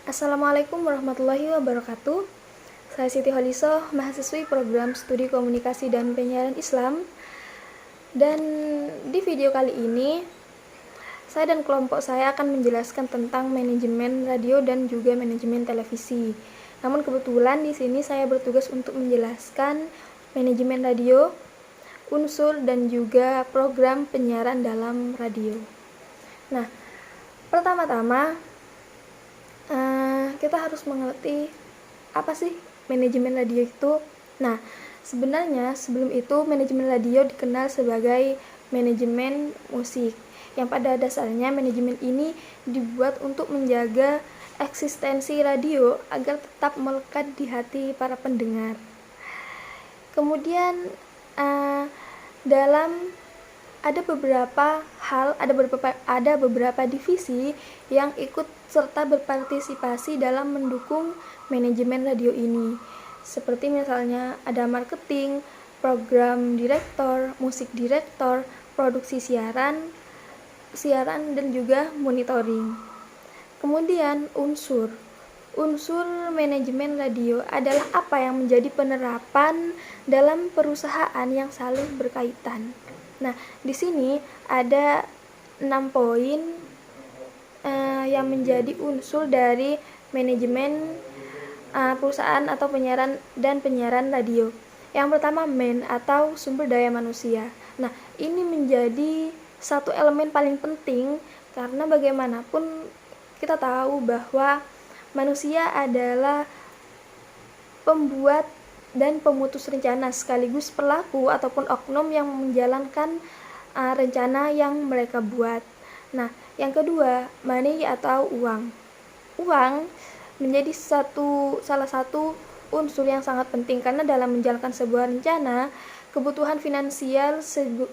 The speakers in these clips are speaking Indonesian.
Assalamualaikum warahmatullahi wabarakatuh. Saya Siti Holiso, mahasiswi program studi komunikasi dan penyiaran Islam. Dan di video kali ini, saya dan kelompok saya akan menjelaskan tentang manajemen radio dan juga manajemen televisi. Namun kebetulan di sini saya bertugas untuk menjelaskan manajemen radio, unsur dan juga program penyiaran dalam radio. Nah, pertama-tama kita harus mengerti apa sih manajemen radio itu. Nah, sebenarnya sebelum itu manajemen radio dikenal sebagai manajemen musik, yang pada dasarnya manajemen ini dibuat untuk menjaga eksistensi radio agar tetap melekat di hati para pendengar. Kemudian dalam ada beberapa divisi yang ikut serta berpartisipasi dalam mendukung manajemen radio ini. Seperti misalnya ada marketing, program direktor, musik direktor, produksi siaran dan juga monitoring. Kemudian unsur manajemen radio adalah apa yang menjadi penerapan dalam perusahaan yang saling berkaitan. Nah, di sini ada 6 poin yang menjadi unsur dari manajemen perusahaan atau penyiaran radio. Yang pertama, man atau sumber daya manusia. Nah, ini menjadi satu elemen paling penting karena bagaimanapun kita tahu bahwa manusia adalah pembuat dan pemutus rencana sekaligus pelaku ataupun oknum yang menjalankan rencana yang mereka buat. Nah, yang kedua, money atau uang. Uang menjadi salah satu unsur yang sangat penting karena dalam menjalankan sebuah rencana, kebutuhan finansial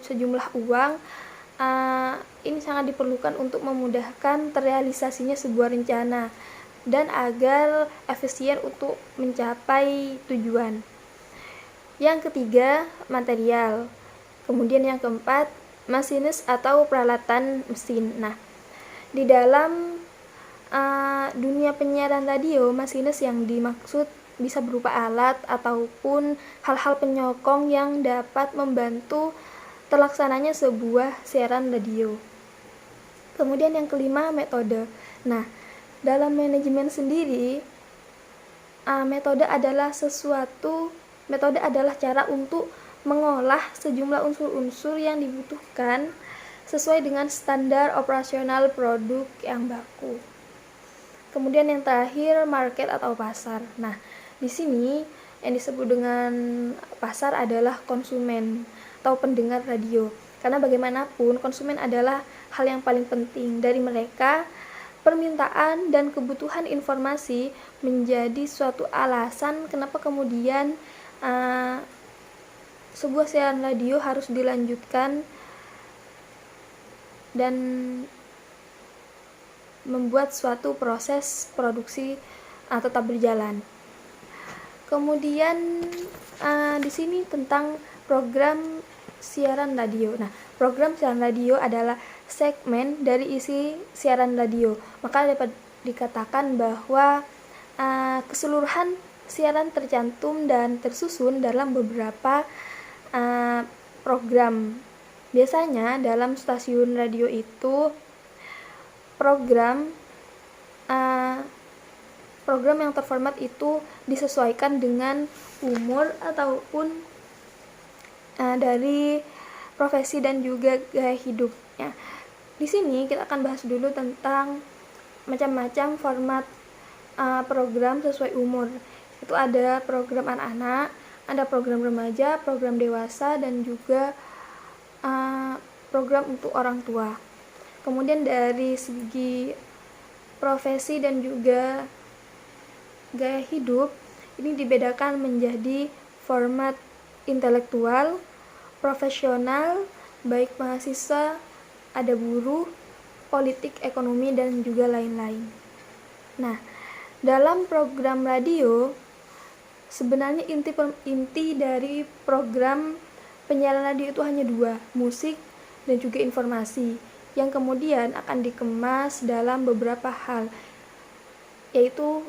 sejumlah uang ini sangat diperlukan untuk memudahkan terrealisasinya sebuah rencana dan agar efisien untuk mencapai tujuan. Yang ketiga, material. Kemudian yang keempat, masinis atau peralatan mesin. Nah, di dalam dunia penyiaran radio, masinis yang dimaksud bisa berupa alat ataupun hal-hal penyokong yang dapat membantu terlaksananya sebuah siaran radio. Kemudian yang kelima, metode. Nah, dalam manajemen sendiri, metode adalah cara untuk mengolah sejumlah unsur-unsur yang dibutuhkan sesuai dengan standar operasional produk yang baku. Kemudian yang terakhir, market atau pasar. Nah, di sini yang disebut dengan pasar adalah konsumen atau pendengar radio. Karena bagaimanapun konsumen adalah hal yang paling penting. Dari mereka, permintaan dan kebutuhan informasi menjadi suatu alasan kenapa kemudian sebuah siaran radio harus dilanjutkan dan membuat suatu proses produksi tetap berjalan. Kemudian di sini tentang program siaran radio. Nah, program siaran radio adalah segmen dari isi siaran radio. Maka dapat dikatakan bahwa keseluruhan siaran tercantum dan tersusun dalam beberapa program. Biasanya dalam stasiun radio itu program yang terformat itu disesuaikan dengan umur ataupun dari profesi dan juga gaya hidupnya. Di sini kita akan bahas dulu tentang macam-macam format program sesuai umur. Itu ada program anak-anak, ada program remaja, program dewasa, dan juga program untuk orang tua. Kemudian dari segi profesi dan juga gaya hidup, ini dibedakan menjadi format intelektual, profesional, baik mahasiswa, ada buruh, politik, ekonomi, dan juga lain-lain. Nah, dalam program radio, sebenarnya inti dari program penyiaran radio itu hanya 2, musik dan juga informasi, yang kemudian akan dikemas dalam beberapa hal. yaitu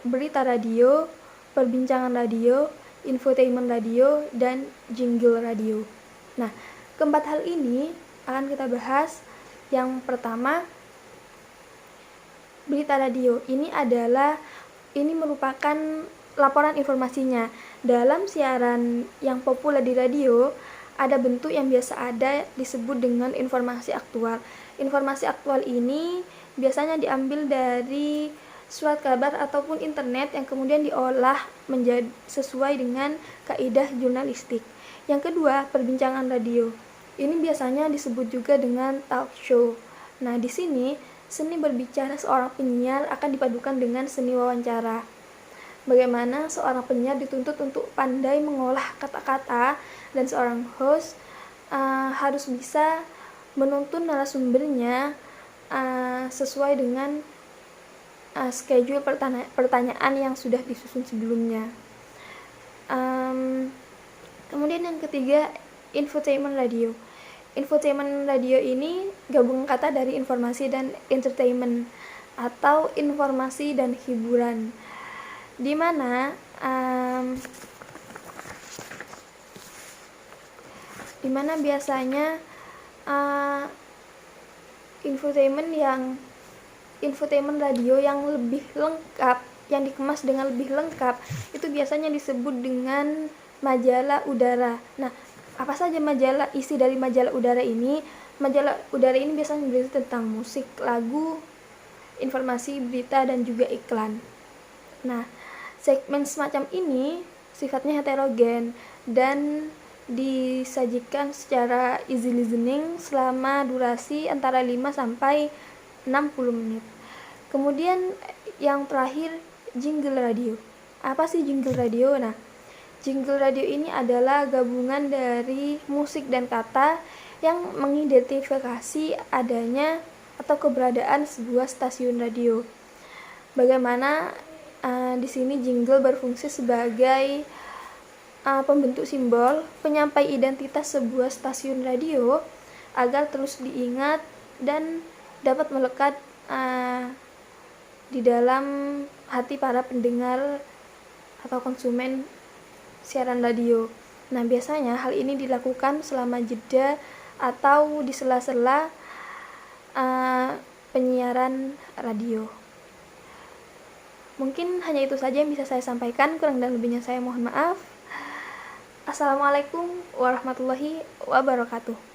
berita radio, perbincangan radio, infotainment radio, dan jingle radio. Nah, keempat hal ini akan kita bahas. Yang pertama, berita radio. Ini merupakan laporan informasinya. Dalam siaran yang populer di radio, ada bentuk yang biasa ada disebut dengan informasi aktual. Informasi aktual ini biasanya diambil dari surat kabar ataupun internet yang kemudian diolah menjadi sesuai dengan kaidah jurnalistik. Yang kedua, perbincangan radio. Ini biasanya disebut juga dengan talk show. Nah, di sini seni berbicara seorang penyiar akan dipadukan dengan seni wawancara. Bagaimana seorang penyiar dituntut untuk pandai mengolah kata-kata, dan seorang host harus bisa menuntun narasumbernya sesuai dengan schedule pertanyaan yang sudah disusun sebelumnya. Kemudian yang ketiga, infotainment radio. Infotainment radio ini gabungan kata dari informasi dan entertainment atau informasi dan hiburan, di mana biasanya infotainment radio yang lebih lengkap, yang dikemas dengan lebih lengkap, itu biasanya disebut dengan majalah udara. Nah, apa saja isi dari majalah udara ini? Majalah udara ini biasanya berisi tentang musik, lagu, informasi, berita, dan juga iklan. Nah, segmen semacam ini sifatnya heterogen dan disajikan secara easy listening selama durasi antara 5 sampai 60 menit. Kemudian yang terakhir, jingle radio. Apa sih jingle radio? Nah, jingle radio ini adalah gabungan dari musik dan kata yang mengidentifikasi adanya atau keberadaan sebuah stasiun radio. Bagaimana di sini jingle berfungsi sebagai pembentuk simbol penyampai identitas sebuah stasiun radio agar terus diingat dan dapat melekat di dalam hati para pendengar atau konsumen siaran radio. Nah, biasanya hal ini dilakukan selama jeda atau di sela-sela penyiaran radio. Mungkin hanya itu saja yang bisa saya sampaikan, kurang dan lebihnya saya mohon maaf. Assalamualaikum warahmatullahi wabarakatuh.